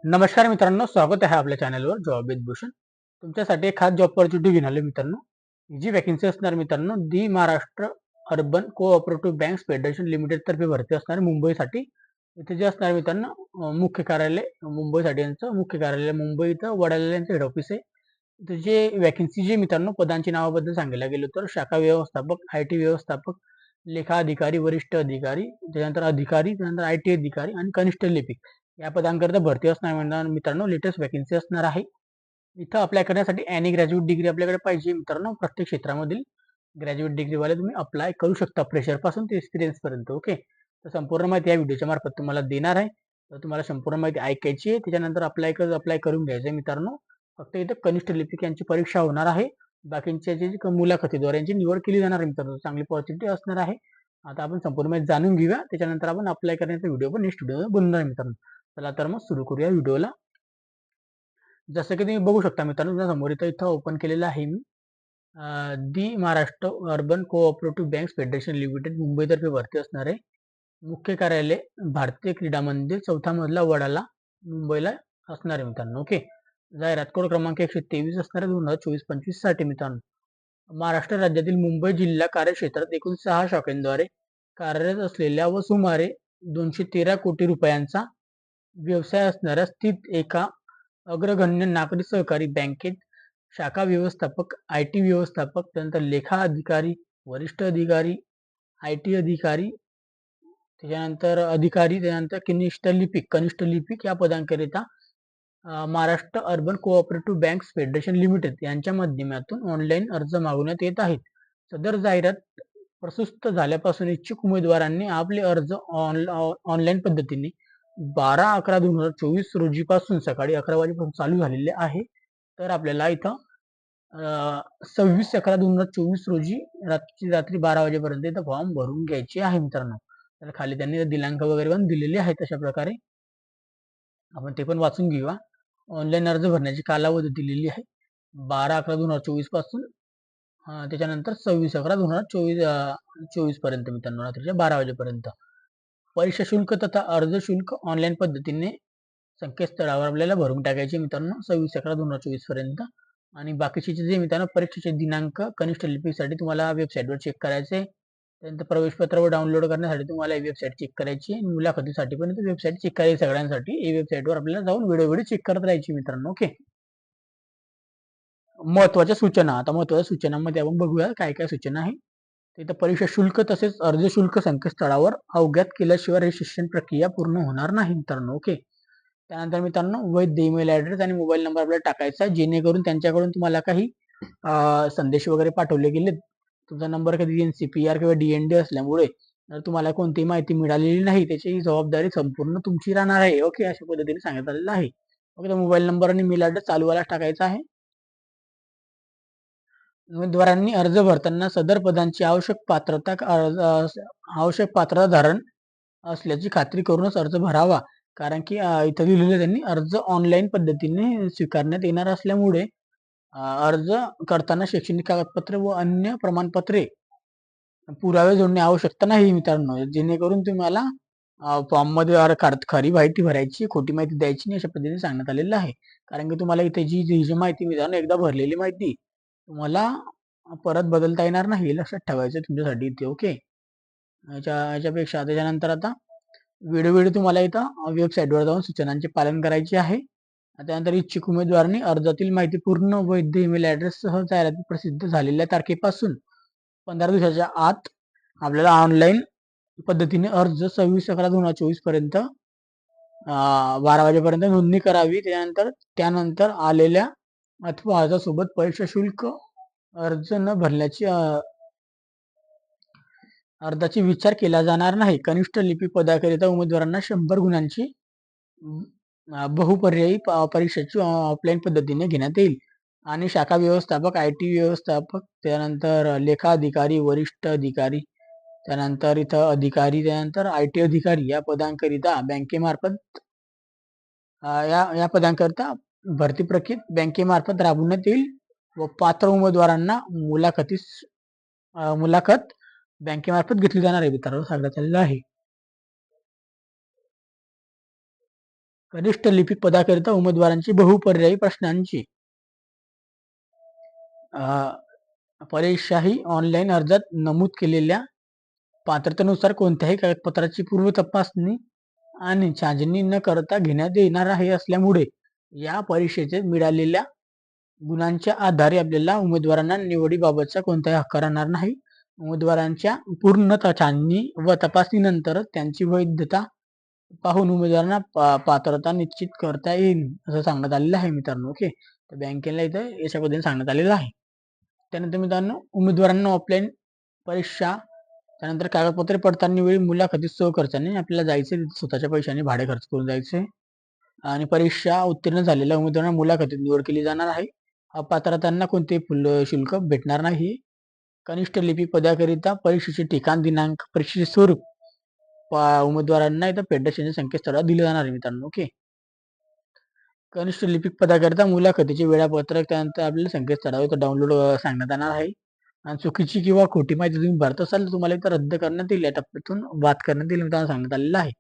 नमस्कार मित्रांनो, स्वागत आहे आपल्या चॅनलवर जॉब विथ भूषण. तुमच्यासाठी एक खास जॉब ऑपॉर्च्युनिटी घेऊन आलो मित्रांनो. ही जी वॅकन्सी असणार मित्रांनो, the Maharashtra urban cooperative banks federation limited तर्फे भरती असणार मुंबईसाठी. इथे जे असणार मित्रांनो, मुख्य कार्यालय मुंबईसाठी यांचं मुख्य कार्यालय मुंबई इथं वडाळ्याला यांचं हेड ऑफिस आहे. इथे जे वॅकन्सी जे मित्रांनो पदांची नावाबद्दल सांगायला गेलो तर शाखा व्यवस्थापक, आयटी व्यवस्थापक, लेखा अधिकारी, वरिष्ठ अधिकारी, त्याच्यानंतर अधिकारी, त्यानंतर आयटी अधिकारी आणि कनिष्ठ लिपिक या पदांकरता भरती असणार मित्रांनो. लेटेस्ट वॅकन्सी असणार आहे. इथं अप्लाय करण्यासाठी एनी ग्रॅज्युएट डिग्री आपल्याकडे पाहिजे मित्रांनो. प्रत्येक क्षेत्रामधील ग्रॅज्युएट डिग्रीवाले तुम्ही अप्लाय करू शकता, फ्रेशर पासून ते एक्सपिरियन्स पर्यंत. ओके, तर संपूर्ण माहिती या व्हिडिओच्या मार्फत तुम्हाला देणार आहे. तर तुम्हाला संपूर्ण माहिती ऐकायची आहे, त्याच्यानंतर अप्लाय करून घ्यायचं मित्रांनो. फक्त इथं कनिष्ठ लिपिक यांची परीक्षा होणार आहे. बाकींच्या जे मुलाखतीद्वारे यांची निवड केली जाणार आहे मित्रांनो. चांगली पॉझिटिव्हिटी असणार आहे. आता आपण संपूर्ण माहिती जाणून घेऊया, त्याच्यानंतर आपण अप्लाय करण्याचा व्हिडिओ पण नेक्स्ट व्हिडिओ बनवणार आहे मित्रांनो. चला तर मग सुरू करूया व्हिडिओला. जसं की तुम्ही बघू शकता मित्रांनो, तुमच्या समोर इथं ओपन केलेलं आहे मी. The Maharashtra urban cooperative banks federation limited मुंबईतर्फे भरती असणार आहे. मुख्य कार्यालय भारतीय क्रीडा मंदिर, चौथा मजला, वडाला, मुंबईला असणार आहे मित्रांनो. ओके, जाहिरात कोड क्रमांक 123 असणार आहे 2024-25 साठी मित्रांनो. महाराष्ट्र राज्यातील मुंबई जिल्हा कार्यक्षेत्रात एकूण 6 शाखांद्वारे कार्यरत असलेल्या व सुमारे 213 कोटी रुपयांचा व्यवसाय असणाऱ्या स्थित एका अग्रगण्य नागरी सहकारी बँकेत शाखा व्यवस्थापक, आयटी व्यवस्थापक, त्यानंतर लेखा अधिकारी, वरिष्ठ अधिकारी, आयटी अधिकारी, त्याच्यानंतर अधिकारी, त्यानंतर कनिष्ठ लिपिक या पदांकरिता Maharashtra urban cooperative banks federation limited यांच्या माध्यमातून ऑनलाईन अर्ज मागवण्यात येत आहेत. सदर जाहिरात प्रसिद्ध झाल्यापासून इच्छुक उमेदवारांनी आपले अर्ज ऑनलाईन पद्धतीने 12/11/2024 रोजीपासून सकाळी 11 वाजेपासून चालू झालेले आहे. तर आपल्याला इथं 26/11/2024 रोजी रात्री 12 वाजेपर्यंत इथं फॉर्म भरून घ्यायचे आहे मित्रांनो. तर खाली त्यांनी दिनांक वगैरे पण दिलेले आहेत. तशा प्रकारे आपण ते पण वाचून घेऊया. ऑनलाईन अर्ज भरण्याची कालावधी दिलेली आहे 12/11/2024 पासून त्याच्यानंतर 26/11/2024 पर्यंत मित्रांनो, रात्रीच्या 12 वाजेपर्यंत. परीक्षा शुल्क तथा अर्ज शुल्क ऑनलाईन पद्धतीने संकेतस्थळावर आपल्याला भरून टाकायचे मित्रांनो 26/11/2024 पर्यंत. आणि बाकीचे जे मित्रांनो परीक्षेचे दिनांक कनिष्ठ लिपिकसाठी तुम्हाला वेबसाईटवर चेक करायचे. त्यानंतर प्रवेशपत्रावर डाउनलोड करण्यासाठी तुम्हाला ही वेबसाईट चेक करायची आणि मुलाखतीसाठी पण वेबसाईट चेक करायची. सगळ्यांसाठी ही वेबसाईटवर आपल्याला जाऊन व्हिडिओ चेक करत राहायची मित्रांनो. ओके, महत्वाच्या सूचना. आता महत्वाच्या सूचनांमध्ये आपण बघूया काय काय सूचना आहे. तिथं परीक्षा शुल्क तसेच अर्ज शुल्क संकेतस्थळावर अवगत केल्याशिवाय रजिस्ट्रेशन प्रक्रिया पूर्ण होणार नाही मित्रांनो. ओके, त्यानंतर मित्रांनो वैध ईमेल ऍड्रेस आणि मोबाईल नंबर आपल्याला टाकायचा, जेणेकरून त्यांच्याकडून तुम्हाला काही संदेश वगैरे पाठवले गेले. तुमचा नंबर कधी एनसीपीआर किंवा डीएनडी असल्यामुळे जर तुम्हाला कोणतीही माहिती मिळालेली नाही, त्याची जबाबदारी संपूर्ण तुमची राहणार आहे. ओके, अशा पद्धतीने सांगण्यात आलेलं आहे. ओके, मोबाईल नंबर आणि मेल ऍड्रेस चालूवाला टाकायचा आहे. उमेदवारांनी अर्ज भरताना सदर पदांची आवश्यक पात्रता धारण असल्याची खात्री करूनच अर्ज भरावा. कारण की इथं लिहिलेलं त्यांनी अर्ज ऑनलाईन पद्धतीने स्वीकारण्यात येणार असल्यामुळे अर्ज करताना शैक्षणिक कागदपत्रे व अन्य प्रमाणपत्रे पुरावे जोडणे आवश्यकता नाही मित्रांनो. जेणेकरून तुम्हाला फॉर्म मध्ये खरी माहिती भरायची, खोटी माहिती द्यायची नाही, अशा पद्धतीने सांगण्यात आलेलं आहे. कारण की तुम्हाला इथे जी माहिती मिळाली, एकदा भरलेली माहिती तुम्हाला परत बदलता येणार नाही, हे लक्षात ठेवायचं तुमच्यासाठी इथे. ओके, याच्यापेक्षा त्याच्यानंतर आता वेळोवेळी तुम्हाला इथं वेबसाईटवर जाऊन सूचनांचे पालन करायचे आहे. त्यानंतर इच्छुक उमेदवारांनी अर्जातील माहिती पूर्ण वैध ईमेल ऍड्रेससह जाहिराती प्रसिद्ध झालेल्या तारखेपासून 15 दिवसाच्या आत आपल्याला ऑनलाईन पद्धतीने अर्ज 26/11/2024 पर्यंत 12 वाजेपर्यंत नोंदणी करावी. त्यानंतर आलेल्या अथवा अर्जासोबत परीक्षा शुल्क अर्ज न भरल्याची अर्जाची विचार केला जाणार नाही. कनिष्ठ लिपिक पदाकरिता उमेदवारांना 100 गुणांची बहुपर्यायी परीक्षेची ऑफलाईन पद्धतीने घेण्यात येईल. आणि शाखा व्यवस्थापक, आयटी व्यवस्थापक, त्यानंतर लेखा अधिकारी, वरिष्ठ अधिकारी, त्यानंतर इथं अधिकारी, त्यानंतर आयटी अधिकारी या पदांकरिता बँकेमार्फत या या पदांकरिता भरती प्रक्रियेत बँकेमार्फत राबवण्यात येईल व पात्र उमेदवारांना मुलाखत बँकेमार्फत घेतली जाणार आहे मित्रांनो, सांगण्यात आलेलं आहे. कनिष्ठ लिपिक पदाकरिता उमेदवारांची बहुपर्यायी प्रश्नांची परीक्षा ही ऑनलाईन अर्जात नमूद केलेल्या पात्रतेनुसार कोणत्याही कागदपत्राची पूर्व तपासणी आणि छाननी न करता घेण्यात येणार आहे असल्यामुळे या परीक्षेचे मिळालेल्या गुणांच्या आधारे आपल्याला उमेदवारांना निवडीबाबतचा कोणताही हक्क राहणार नाही. उमेदवारांच्या पूर्ण छाननी व तपासणीनंतर त्यांची वैधता पाहून उमेदवारांना पात्रता निश्चित करता येईल असं सांगण्यात आलेलं आहे मित्रांनो. ओके, तर बँकेला इथं याच्या पद्धतीने सांगण्यात आलेलं आहे. त्यानंतर मित्रांनो, उमेदवारांना ऑफलाईन परीक्षा, त्यानंतर कागदपत्रे पडताळणी वेळी मुलाखतीत सहखर्चाने आपल्याला जायचे, स्वतःच्या पैशाने भाडे खर्च करून जायचे आणि परीक्षा उत्तीर्ण झालेल्या उमेदवारांना मुलाखतीत निवड केली जाणार आहे. अपात्रतांना कोणतेही शुल्क भेटणार नाही. कनिष्ठ लिपिक पदाकरिता परीक्षेचे ठिकाण, दिनांक, परीक्षेचे स्वरूप उमेदवारांना इथं फेडरेशनच्या संकेतस्थळावर दिले जाणार आहे मित्रांनो. ओके, कनिष्ठ लिपिक पदाकरिता मुलाखतीचे वेळापत्रक त्यानंतर आपल्याला संकेतस्थळावर इथं डाउनलोड सांगण्यात येणार आहे. आणि चुकीची किंवा खोटी माहिती तुम्ही भरत असाल तर तुम्हाला इथं रद्द करण्यात येईल, या टप्प्यातून बात करण्यात येईल मित्रांनो सांगण्यात आलेलं आहे.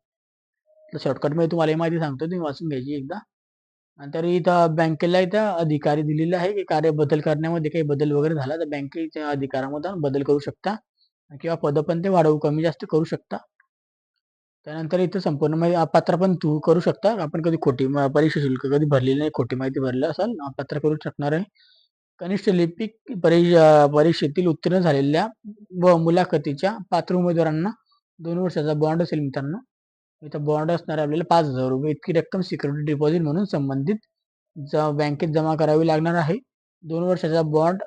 तर शॉर्टकटमध्ये तुम्हाला ही माहिती सांगतो, तुम्ही वाचून घ्यायची एकदा. आणि तरी इथं बँकेला इथं अधिकारी दिलेले आहे की कार्य बदल करण्यामध्ये काही बदल वगैरे झाला तर बँकेच्या अधिकारामध्ये बदल करू शकता किंवा पद पण ते वाढवू कमी जास्त करू शकता. त्यानंतर इथं संपूर्ण माहिती अपात्र पण तू करू शकता. आपण कधी खोटी परीक्षा शुल्क कधी भरलेली नाही, खोटी माहिती भरलं असाल अपात्र करू शकणार आहे. कनिष्ठ लिपिक परीक्षेतील उत्तीर्ण झालेल्या व मुलाखतीच्या पात्र उमेदवारांना 2 वर्षाचा बॉन्ड असेल मित्रांनो. इथं बॉन्ड असणार आपल्याला ₹5,000 इतकी रक्कम सिक्युरिटी डिपॉझिट म्हणून संबंधित बँकेत जमा करावी लागणार आहे. 2 वर्षाचा बॉन्ड.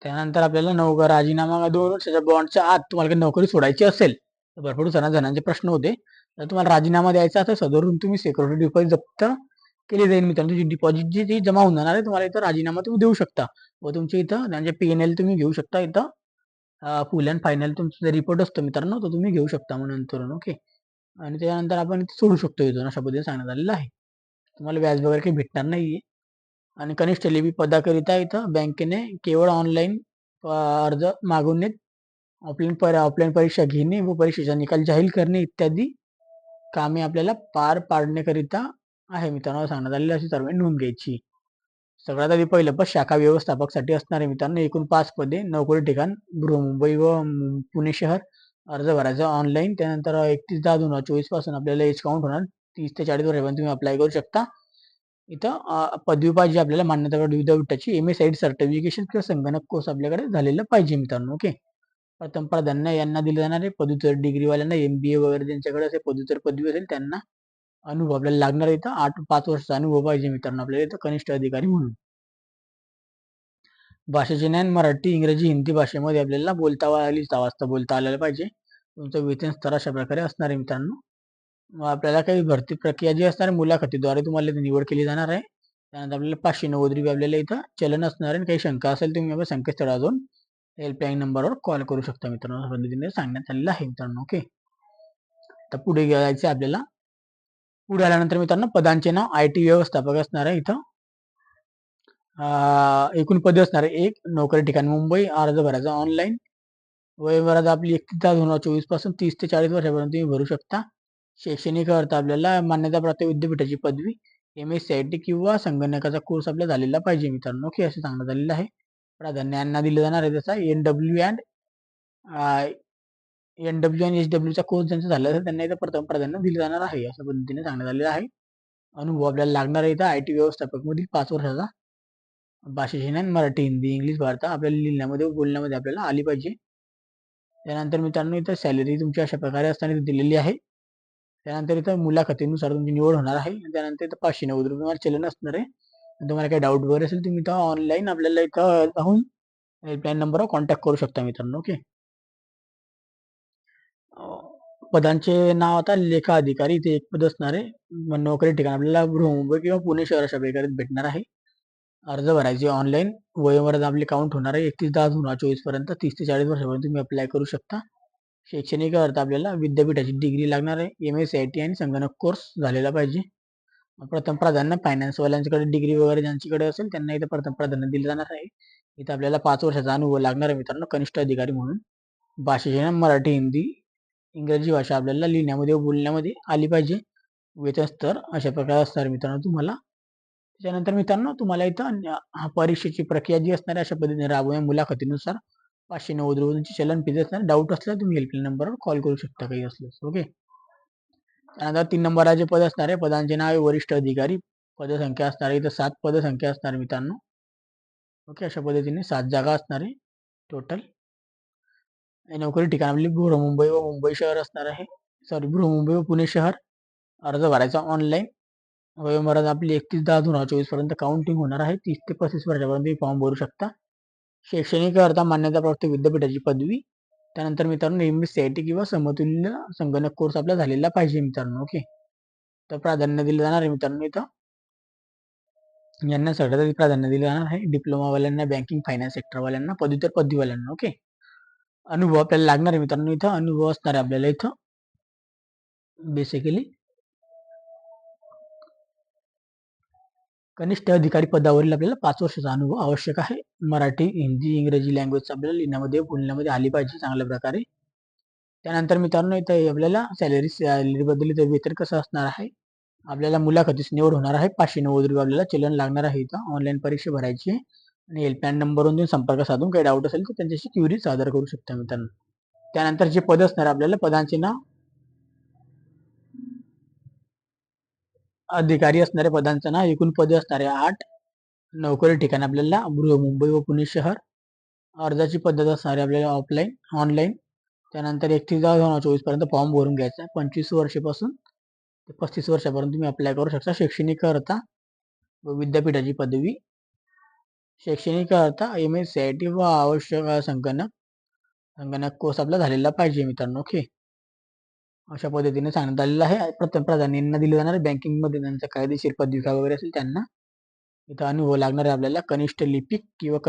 त्यानंतर आपल्याला राजीनामा 2 वर्षाच्या बॉन्डच्या आत तुम्हाला काही नोकरी सोडायची असेल तर भरपूर जणांचे प्रश्न होते. तर तुम्हाला राजीनामा द्यायचा असेल सदरून तुम्ही सिक्युरिटी डिपॉझिट जप्त केली जाईल मित्रांनो. तुमची डिपॉझिट जी जमा होणार आहे तुम्हाला इथं राजीनामा तुम्ही देऊ शकता व तुमची इथं त्यांचे PNL तुम्ही घेऊ शकता. इथं फुल अँड फायनल तुमचा रिपोर्ट असतो मित्रांनो, तो तुम्ही घेऊ शकता मग नंतर. ओके, आणि त्यानंतर आपण सोडू शकतो इथून, अशा पद्धतीने सांगण्यात आलेलं आहे. तुम्हाला व्याज वगैरे काही भेटणार नाहीये. आणि कनिष्ठ लिपिक पदाकरिता इथं बँकेने केवळ ऑनलाईन अर्ज मागवणे, ऑफलाईन परीक्षा घेणे व परीक्षेचा निकाल जाहीर करणे इत्यादी कामे आपल्याला पार पाडण्याकरिता आहे मित्रांनो सांगण्यात आलेली, अशी सर्व नोंद घ्यायची. सगळ्यात आधी पहिलं पद शाखा व्यवस्थापकसाठी असणार आहे मित्रांनो. एकूण 5 पदे, नोकरी ठिकाण मुंबई व पुणे शहर. अर्ज भरायचा ऑनलाईन. त्यानंतर 31/10/2024 पासून आपल्याला एज काउंट होणार. 30 ते 40 वर्षापर्यंत तुम्ही अप्लाय करू शकता. इथं पदवी पाहिजे आपल्याला, मान्यता विद्यापीठाची MS सर्टिफिकेशन किंवा संगणक कोर्स आपल्याकडे झालेला पाहिजे मित्रांनो. ओके, प्रथम प्राधान्य यांना दिलं जाणार आहे. पदव्युत्तर डिग्रीवाल्यांना, MBA वगैरे ज्यांच्याकडे असेल पदव्युत्तर पदवी असेल त्यांना अनुभव आपल्याला लागणार आहे. इथं 5 वर्षाचा अनुभव पाहिजे मित्रांनो आपल्याला इथं कनिष्ठ अधिकारी म्हणून. भाषेचे ज्ञान मराठी, इंग्रजी, हिंदी भाषेमध्ये आपल्याला लिहिता वाचता बोलता आलेलं पाहिजे. तुमचं वेतन स्तर अशा प्रकारे असणार आहे मित्रांनो. आपल्याला काही भरती प्रक्रिया जी असणार आहे मुलाखतीद्वारे तुम्हाला निवड केली जाणार आहे. त्यानंतर आपल्याला 590 आपल्याला इथं चलन असणार आहे. काही शंका असेल तुम्ही आपल्या संकेतस्थळावर जाऊन हेल्पलाईन नंबरवर कॉल करू शकता मित्रांनो, अशा पद्धतीने सांगण्यात आलेलं आहे मित्रांनो. ओके, तर पुढे जायचं आपल्याला. पुढे आल्यानंतर मित्रांनो पदांचे नाव IT व्यवस्थापक असणार आहे. इथं एकूण पदे असणार आहे. एक, नोकरी ठिकाण मुंबई. अर्ज भरायचा ऑनलाईन. वयोमर्यादा आपली 31/10/2024 पासून 30 ते 40 वर्षापर्यंत तुम्ही भरू शकता. शैक्षणिक अर्थ आपल्याला मान्यताप्राप्त विद्यापीठाची पदवी, MSCIT किंवा संगणकाचा कोर्स आपल्याला झालेला पाहिजे मित्रांनो. ओके, असं सांगण्यात आलेलं आहे. प्राधान्य यांना दिलं जाणार आहे. त्याचा NW आणि HWचा कोर्स ज्यांचा झाला असेल त्यांना इथं प्रथम प्राधान्य दिलं जाणार आहे, अशा पद्धतीने सांगण्यात आलेलं आहे. अनुभव आपल्याला लागणार आहे इथं IT व्यवस्थापकमधील 5 वर्षाचा. भाषेचे ज्ञान मराठी, हिंदी, इंग्लिश भाषा आपल्याला लिहिण्यामध्ये बोलण्यामध्ये आपल्याला आली पाहिजे. त्यानंतर मित्रांनो इथं सॅलरी तुमची अशा प्रकारे असताना दिलेली आहे. त्यानंतर इथं मुलाखतीनुसार तुमची निवड होणार आहे. त्यानंतर इथं ₹590 चलन असणार आहे. तुम्हाला काही डाऊट वगैरे असेल तुम्ही इथं ऑनलाईन आपल्याला इथं जाऊन हेल्पलाईन नंबरवर कॉन्टॅक्ट करू शकता मित्रांनो. ओके, पदांचे नाव आता लेखा अधिकारी इथे एक पद असणार आहे. नोकरी ठिकाण आपल्याला मुंबई किंवा पुणे शहर अशा प्रकारे भेटणार आहे. अर्ज भरायचे ऑनलाईन. वयोमर्यादा आपली काउंट होणार आहे 31/10/2024 पर्यंत. 30 ते 40 वर्षापर्यंत तुम्ही अप्लाय करू शकता. शैक्षणिक अर्थ आपल्याला विद्यापीठाची डिग्री लागणार आहे. MSCIT आणि संगणक कोर्स झालेला पाहिजे. प्रथम प्राधान्य फायनान्सवाल्यांच्याकडे डिग्री वगैरे ज्यांच्याकडे असेल त्यांना इथं प्रथम प्राधान्य दिलं जाणार आहे. इथं आपल्याला 5 वर्षाचा अनुभव लागणार आहे मित्रांनो कनिष्ठ अधिकारी म्हणून. भाषेचे मराठी, हिंदी, इंग्रजी भाषा आपल्याला लिहिण्यामध्ये व बोलण्यामध्ये आली पाहिजे. वेतन स्तर अशा प्रकारे असणार मित्रांनो तुम्हाला. त्याच्यानंतर मित्रांनो तुम्हाला इथं परीक्षेची प्रक्रिया जी असणार आहे अशा पद्धतीने राबवूया मुलाखतीनुसार ₹590 तुमची चलन फीज असणार. डाऊट असल्यास तुम्ही हेल्पलाईन नंबरवर कॉल करू शकता काही असल्यास. ओके. त्यानंतर 3 नंबरचे पद असणार आहे. पदांचे नाव आहे वरिष्ठ अधिकारी. पदसंख्या असणार आहे इथं 7 पदसंख्या असणार मित्रांनो. ओके. अशा पद्धतीने 7 जागा असणार आहे टोटल. नोकरी ठिकाण आपली बृहमुंबई व मुंबई शहर असणार आहे. सॉरी बृहमुंबई व पुणे शहर. अर्ज भरायचा ऑनलाईन. वयोमर्यादा आपली 31/10/2024 पर्यंत काउंटिंग होणार आहे. 30 ते 35 वर्षापर्यंत फॉर्म भरू शकता. शैक्षणिक अर्हता मान्यताप्राप्त विद्यापीठाची पदवी. त्यानंतर मित्रांनो MSc किंवा समतुल्य संगणक कोर्स आपला झालेला पाहिजे मित्रांनो. ओके. तर प्राधान्य दिलं जाणार आहे मित्रांनो इथं. यांना सगळ्यात प्राधान्य दिलं जाणार आहे. डिप्लोमावाल्यांना, बँकिंग फायनान्स सेक्टरवाल्यांना, पदव्युत्तर पदवीवाल्यांना. ओके. अनुभव आपल्याला लागणार आहे मित्रांनो इथं. अनुभव असणार आहे आपल्याला इथं बेसिकली. कनिष्ठ अधिकारी पदावरील आपल्याला 5 वर्षाचा अनुभव आवश्यक आहे. मराठी, हिंदी, इंग्रजी लँग्वेज आपल्याला लिहिण्यामध्ये, बोलण्यामध्ये आली पाहिजे चांगल्या प्रकारे. त्यानंतर मित्रांनो इथं आपल्याला सॅलरीबद्दल इथं वेतन कसं असणार आहे. आपल्याला मुलाखतीस निवड होणार आहे. ₹590 आपल्याला चलन लागणार आहे इथं. ऑनलाईन परीक्षा भरायची आहे आणि हेल्पलाईन नंबरवरून तुम्ही संपर्क साधून काही डाऊट असेल तर त्यांच्याशी क्युरी सादर करू शकता मित्रांनो. त्यानंतर जे पद असणार आपल्याला पदांचे नाव अधिकारी असणाऱ्या पदांचं नाव एकूण पदे असणारे 8. नोकरी ठिकाण आपल्याला मुंबई व पुणे शहर. अर्जाची पद्धत असणारी आपल्याला ऑफलाईन, ऑनलाईन. त्यानंतर 31/10/2024 पर्यंत फॉर्म भरून घ्यायचा आहे. 25 वर्षापासून ते 35 वर्षापर्यंत तुम्ही अप्लाय करू शकता. शैक्षणिक अर्हता व विद्यापीठाची पदवी. शैक्षणिक अर्हता MSc व आवश्यक संगणक कोर्स आपला झालेला पाहिजे मित्रांनो. ओके. अशा पद्धतीने सांगण्यात आलेलं आहे. प्रथम प्राधान्य दिले जाणार बँकिंगमध्ये त्यांचा कायदेशीर पदविका वगैरे असेल त्यांना. इथं अनुभव लागणार आहे आपल्याला कनिष्ठ लिपिक किंवा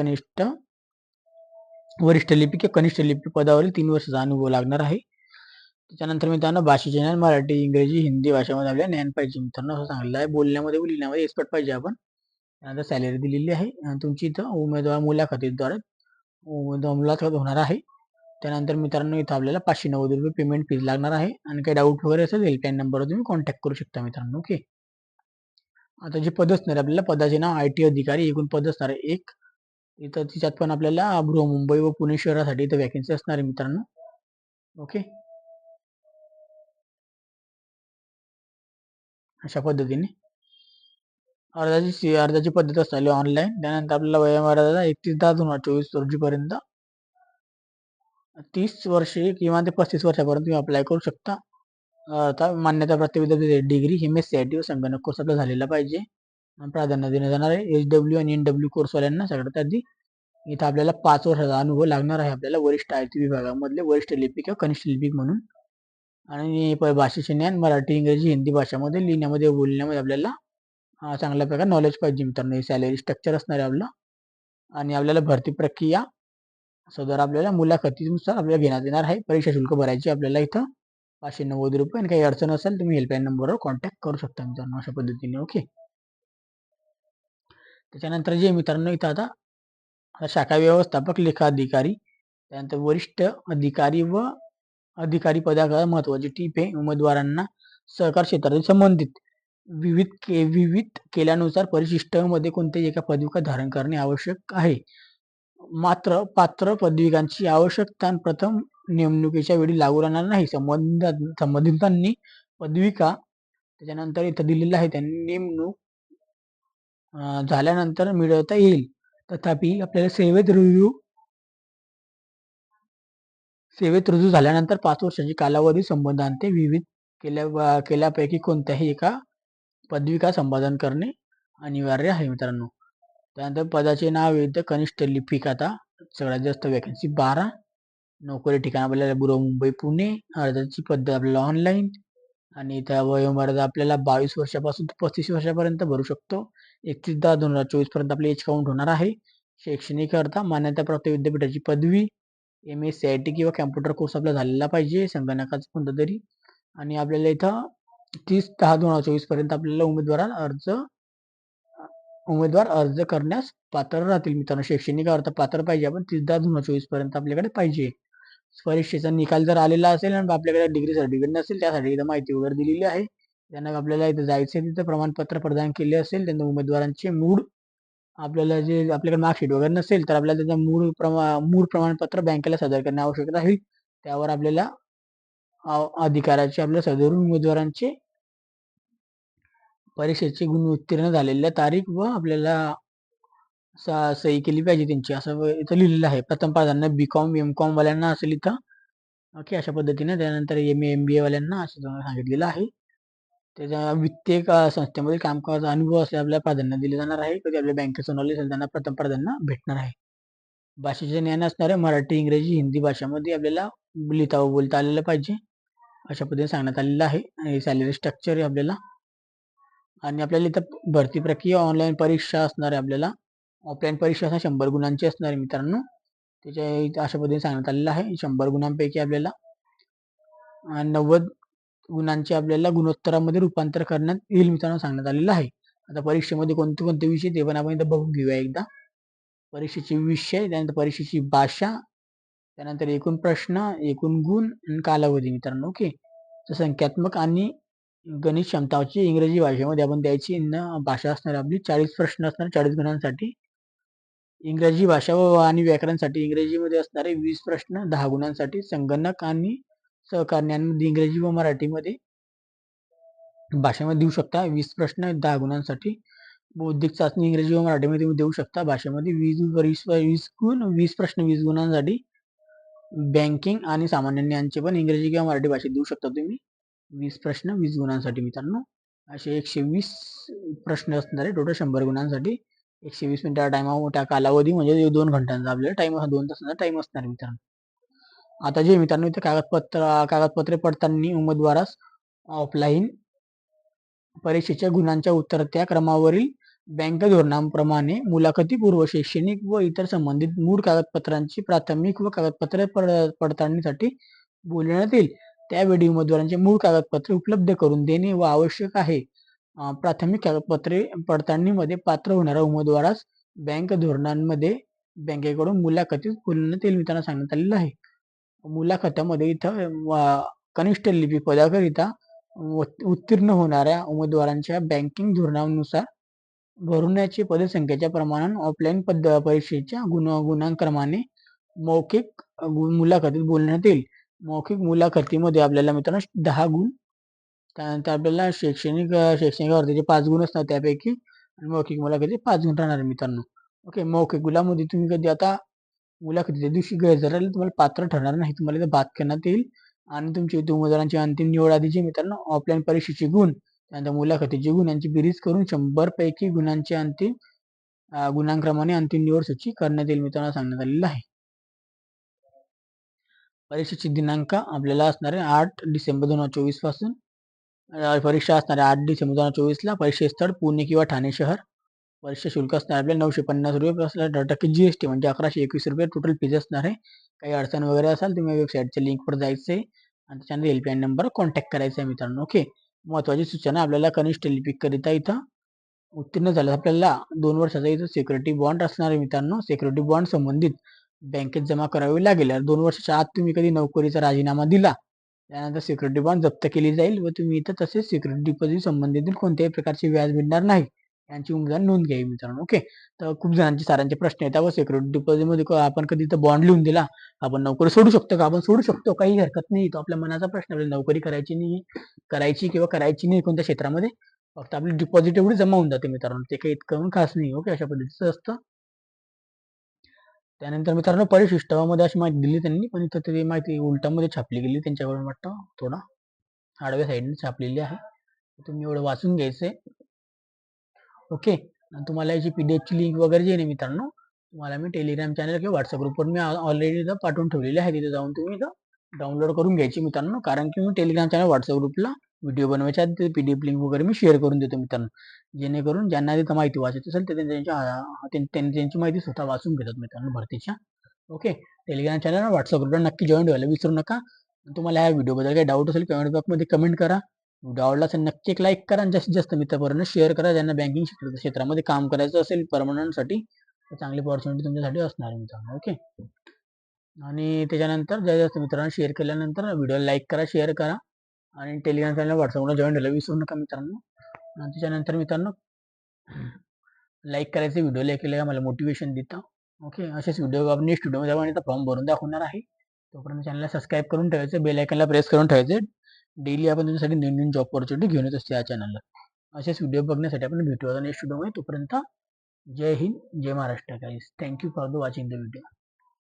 वरिष्ठ लिपिक किंवा कनिष्ठ लिपिक पदावरील 3 वर्षाचा अनुभव लागणार आहे. त्याच्यानंतर मित्रांनो भाषेचे ज्ञान मराठी, इंग्रजी, हिंदी भाषेमध्ये आपल्याला ज्ञान पाहिजे मित्रांनो असं सांगितलं आहे. बोलण्यामध्ये व लिहिण्यामध्ये एक्सपर्ट पाहिजे आपण. त्यानंतर सॅलरी दिलेली आहे. तुमची इथं उमेदवार मुलाखतीद्वारे मुलाखत होणार आहे. त्यानंतर मित्रांनो इथं आपल्याला ₹590 पेमेंट फीज लागणार आहे आणि काही डाऊट वगैरे असेल हेल्पलाईन नंबरवर तुम्ही कॉन्टॅक्ट करू शकता मित्रांनो. ओके. आता जे पद असणार आपल्याला पदाचे नाव IT अधिकारी. एकूण पद असणार आहे 1. इथं तिच्यात पण आपल्याला मुंबई व पुणे शहरासाठी इथं वॅकन्सी असणार आहे मित्रांनो. ओके. अशा पद्धतीने अर्जाची पद्धत असणार ऑनलाईन. त्यानंतर आपल्याला वयोमर्यादा 31/10/2024 रोजीपर्यंत 30 वर्षे किंवा ते 35 वर्षापर्यंत तुम्ही अप्लाय करू शकता. आता मान्यताप्राप्त विद्यापीठ डिग्री MSc व संगणक कोर्स आपला झालेला पाहिजे. प्राधान्य देण्यात जाणार आहे. HW आणि NW कोर्सवाल्यांना सगळ्यात आधी. इथं आपल्याला 5 वर्षाचा अनुभव लागणार आहे आपल्याला वरिष्ठ IT विभागामधले वरिष्ठ लिपिक किंवा कनिष्ठ लिपिक म्हणून. आणि भाषेचे ज्ञान मराठी, इंग्रजी, हिंदी भाषामध्ये लिहिण्यामध्ये, बोलण्यामध्ये आपल्याला चांगल्या प्रकारे नॉलेज पाहिजे मित्रांनो. सॅलरी स्ट्रक्चर असणार आहे आपलं आणि आपल्याला भरती प्रक्रिया सदर आपल्याला मुलाखतीनुसार आपल्याला घेण्यात येणार आहे. परीक्षा शुल्क भरायची आपल्याला इथं ₹590 आणि काही अडचण असेल तुम्ही हेल्पलाईन नंबरवर कॉन्टॅक्ट करू शकता मित्रांनो अशा पद्धतीने. ओके. त्याच्यानंतर जे मित्रांनो इथं आता शाखा व्यवस्थापक, लेखा अधिकारी, त्यानंतर वरिष्ठ अधिकारी व अधिकारी पदावर महत्वाची टीप आहे. उमेदवारांना सहकार क्षेत्राशी संबंधित विविध केल्यानुसार परिशिष्टामध्ये कोणत्याही एका पदविका धारण करणे आवश्यक आहे. मात्र पात्र पदविकांची आवश्यकता प्रथम नेमणुकीच्या वेळी लागू राहणार नाही. संबंधितांनी पदविका त्याच्यानंतर इथं दिलेलं आहे त्यांनी नेमणूक झाल्यानंतर मिळवता येईल. तथापि आपल्याला सेवेत रुजू झाल्यानंतर 5 वर्षाची कालावधी संबंधांते विविध केल्यापैकी कोणत्याही एका पदविका संपादन करणे अनिवार्य आहे मित्रांनो. त्यानंतर पदाचे नाव येतं कनिष्ठ लिपिक. आता सगळ्यात जास्त वॅकन्सी 12. नोकरी ठिकाण आपल्याला मुंबई, पुणे. अर्जाची पद्धत आपल्याला ऑनलाईन आणि इथं वयोमर्यादा आपल्याला 22 वर्षापासून ते 35 वर्षापर्यंत भरू शकतो. 31/10/2024 पर्यंत आपली एज काउंट होणार आहे. शैक्षणिक अर्हता मान्यताप्राप्त विद्यापीठाची पदवी, MSc किंवा कॅम्प्युटर कोर्स आपला झालेला पाहिजे संगणकाचा कोणता तरी. आणि आपल्याला इथं 30/10/2024 पर्यंत आपल्याला उमेदवार अर्ज करण्यास पात्र राहतील मित्रांनो. शैक्षणिक अर्हता पात्र पाहिजे आपण 30/10/2024 पर्यंत आपल्याकडे पाहिजे. परीक्षेचा निकाल जर आलेला असेल आणि आपल्याकडे डिग्री सर्टिफिकेट नसेल त्यासाठी इथं माहिती वगैरे दिलेली आहे. त्यांना आपल्याला इथं जायचं तिथं प्रमाणपत्र प्रदान केले असेल, त्यांना उमेदवारांचे मूळ आपल्याला जे आपल्याकडे मार्कशीट वगैरे नसेल तर आपल्याला त्याचं मूळ प्रमाणपत्र बँकेला सादर करणे आवश्यक राहील. त्यावर आपल्याला अधिकाराचे आपल्या सदर उमेदवारांचे परीक्षेचे गुण उत्तीर्ण झालेल्या तारीख व आपल्याला सही केली पाहिजे त्यांची, असं इथं लिहिलेलं आहे. प्रथम प्राधान्य बी.कॉम, एम.कॉम वाल्यांना असेल इथं. ओके, अशा पद्धतीने. त्यानंतर एम.ए, एम.बी.ए वाल्यांना असं सांगितलेलं आहे. त्याच्या वित्तीय संस्थेमध्ये काम करायचा अनुभव असल्यास आपल्याला प्राधान्य दिले जाणार आहे. कधी आपल्या बँकेचं नॉलेज असेल त्यांना प्रथम प्राधान्य भेटणार आहे. भाषेचे ज्ञान असणारे मराठी, इंग्रजी, हिंदी भाषामध्ये आपल्याला लिहिता व बोलता आलेलं पाहिजे, अशा पद्धतीने सांगण्यात आलेलं आहे. आणि सॅलरी स्ट्रक्चर आपल्याला, आणि आपल्याला इथं भरती प्रक्रिया ऑनलाईन परीक्षा असणार आहे. आपल्याला ऑफलाईन परीक्षा 100 गुणांची असणार आहे मित्रांनो. त्याच्या इथं अशा पद्धतीने सांगण्यात आलेलं आहे. 100 गुणांपैकी आपल्याला 90 गुणांचे आपल्याला गुणोत्तरामध्ये रूपांतर करण्यात येईल मित्रांनो, सांगण्यात आलेलं आहे. आता परीक्षेमध्ये कोणते कोणते विषय ते पण आपण इथं बघून घेऊया एकदा. परीक्षेचे विषय, त्यानंतर परीक्षेची भाषा, त्यानंतर एकूण प्रश्न, एकूण गुण आणि कालावधी मित्रांनो. ओके, तर संख्यात्मक आणि गणित क्षमताची इंग्रजी भाषेमध्ये आपण द्यायची भाषा असणार आपली. 40 प्रश्न असणार 40 गुणांसाठी. इंग्रजी भाषा आणि व्याकरणसाठी इंग्रजीमध्ये असणारे 20 प्रश्न 10 गुणांसाठी. संगणक आणि सहकार्यांमध्ये इंग्रजी व मराठीमध्ये भाषेमध्ये देऊ शकता 20 प्रश्न 10 गुणांसाठी. बौद्धिक चाचणी इंग्रजी व मराठीमध्ये देऊ शकता भाषेमध्ये 20 गुण 20 प्रश्न 20 गुणांसाठी. बँकिंग आणि सामान्य ज्ञानचे पण इंग्रजी किंवा मराठी भाषेत देऊ शकता तुम्ही 20 प्रश्न 20 गुणांसाठी मित्रांनो. असे 120 प्रश्न असणार आहे टोटल 100 गुणांसाठी. 120 मिनिटा टाइम कालावधी म्हणजे 2 घंटांचा आपल्याला टाइम, 2 तासाचा टाइम असणार मित्रांनो. आता जे मित्रांनो इथे कागदपत्रे पडताना उमेदवारास ऑफलाईन परीक्षेच्या गुणांच्या उतरत्या क्रमावरील बँक धोरणाप्रमाणे मुलाखतीपूर्व शैक्षणिक व इतर संबंधित मूळ कागदपत्रांची प्राथमिक व कागदपत्रे पडताळणीसाठी बोलवण्यात येईल. त्यावेळी उमेदवारांचे मूळ कागदपत्रे उपलब्ध करून देणे व आवश्यक आहे. प्राथमिक कागदपत्रे पडताळणीमध्ये पात्र होणाऱ्या उमेदवारास बँक धोरणांमध्ये बँकेकडून मुलाखतीत बोलवण्यात येईल मित्रांनो, सांगण्यात आलेलं आहे. मुलाखतामध्ये इथं कनिष्ठ लिपी पदाकरिता उत्तीर्ण होणाऱ्या उमेदवारांच्या बँकिंग धोरणानुसार भरण्याची पदसंख्येच्या प्रमाणात ऑफलाईन परीक्षेच्या गुणांक्रमाने मौखिक मुलाखतीत बोलण्यात येईल. मौखिक मुलाखतीमध्ये आपल्याला मित्रांनो 10 गुण, त्यानंतर आपल्याला शैक्षणिक वर्गाचे 5 गुण असतात त्यापैकी, आणि मौखिक मुलाखतीचे 5 गुण राहणार मित्रांनो. ओके, मौखिक गुणामध्ये तुम्ही कधी आता मुलाखतीच्या दिवशी गैरहजर राहिले तुम्हाला पात्र ठरणार नाही, तुम्हाला इथं बाद करण्यात येईल. आणि तुमची उमेदवारांची अंतिम निवड आधीची मित्रांनो ऑफलाईन परीक्षेचे गुण, त्यानंतर मुलाखतीचे गुण यांची बेरीज करून 100 पैकी गुणांचे अंतिम गुणांक्रमाने अंतिम निवड सूची करण्यात येईल मित्रांनो, सांगण्यात आलेलं आहे. परीक्षेचे दिनांक आपल्याला असणार आहे 8 डिसेंबर 2024 पासून. परीक्षा असणार आहे 8 डिसेंबर 2024ला. परीक्षेस्थळ पुणे किंवा ठाणे शहर. परीक्षा शुल्क असणार आपल्याला 950 रुपये प्लस 10% GST म्हणजे 1121 रुपये टोटल फीज असणार आहे. काही अडचण वगैरे असेल तुम्ही वेबसाईटच्या लिंकवर जायचं आहे आणि त्याच्यानंतर हेल्पलाईन नंबर कॉन्टॅक्ट करायचा आहे मित्रांनो. ओके, महत्त्वाची सूचना आपल्याला कनिष्ठ लिपिकरिता इथं उत्तीर्ण झालं आपल्याला 2 वर्षाचा इथं सिक्युरिटी बॉन्ड असणार आहे मित्रांनो. सिक्युरिटी बॉन्ड संबंधित बँकेत जमा करावे लागेल. 2 वर्षाच्या आत तुम्ही कधी नोकरीचा राजीनामा दिला त्यानंतर सिक्युरिटी बॉन्ड जप्त केली जाईल व तुम्ही इथं तसेच सिक्युरिटी डिपॉझिट संबंधित कोणत्याही प्रकारचे व्याज मिळणार नाही यांची उमेदवार नोंद घ्यावी मित्रांनो. ओके, तर खूप जणांचे सारांचे प्रश्न येतात व सिक्युरिटी डिपॉझिटमध्ये आपण कधी इथं बॉन्ड लिहून दिला आपण नोकरी सोडू शकतो का? आपण सोडू शकतो, काही हरकत नाही. तो आपल्या मनाचा प्रश्न, आपल्याला नोकरी करायची नाही, करायची किंवा करायची नाही कोणत्या क्षेत्रामध्ये, फक्त आपली डिपॉझिट एवढी जमा होऊन जाते मित्रांनो, ते काही इतकं खास नाही. ओके, अशा पद्धतीचं असतं. त्यानंतर मित्रांनो परिशिष्टामध्ये अशी माहिती दिली त्यांनी, पण इथं ते माहिती उलटामध्ये छापली गेली त्यांच्याकडून वाटतं, थोडा आडव्या साईडने छापलेली आहे. तुम्ही एवढं वाचून घ्यायचंय. ओके, तुम्हाला याची PDF ची लिंक वगैरे जे आहे मित्रांनो तुम्हाला मी टेलिग्राम चॅनल किंवा व्हॉट्सअप ग्रुपवर मी ऑलरेडी इथं पाठवून ठेवलेली आहे. तिथे जाऊन तुम्ही इथं डाउनलोड करून घ्यायची मित्रांनो, कारण की मी टेलिग्राम चॅनल व्हॉट्सअप ग्रुपला व्हिडिओ बनवायच्या आधी PDF लिंक वगैरे मी शेअर करून देतो मित्रांनो, जेणेकरून ज्यांना तिथं माहिती वाचायची असेल तर त्यांची माहिती स्वतः वाचून घेतात मित्रांनो भरतीच्या. ओके, टेलिग्राम चॅनल आणि व्हॉट्सअप ग्रुपला नक्की जॉईन व्हायला विसरू नका. तुम्हाला या व्हिडिओबद्दल काही डाऊट असेल कमेंट बॉक्समध्ये कमेंट करा. व्हिडिओ आवडला असेल नक्की एक लाईक करा आणि जास्तीत जास्त मित्रांपर्यंत शेअर करा ज्यांना बँकिंग क्षेत्रामध्ये काम करायचं असेल परमनंटसाठी, तर चांगली अपॉर्च्युनिटी तुमच्यासाठी असणार आहे मित्रांनो. ओके, आणि त्याच्यानंतर जास्तीत जास्त मित्रांनो शेअर केल्यानंतर व्हिडिओला लाईक करा, शेअर करा आणि टेलिग्राम चॅनल व्हॉट्सअपला जॉईन व्हायला विसरू नका मित्रांनो. आणि त्याच्यानंतर मित्रांनो लाईक करायचे, व्हिडिओ लाईक केलं का मला मोटिवेशन देतं. ओके, असेच व्हिडिओ आपण नेक्स्ट व्हिडिओमध्ये आपण इथं फॉर्म भरून दाखवणार आहे. तोपर्यंत चॅनलला सबस्क्राईब करून ठेवायचं, बेल आयकनला प्रेस करून ठेवायचं. डेली आपण तुमच्यासाठी नवीन जॉब ऑपॉर्च्युनिटी घेऊन येत असते या चॅनलला. असेच व्हिडिओ बघण्यासाठी आपण भेटू आता नेक्स्ट व्हिडिओमध्ये. तोपर्यंत जय हिंद, जय Maharashtra guys. Thank you for the watching the video.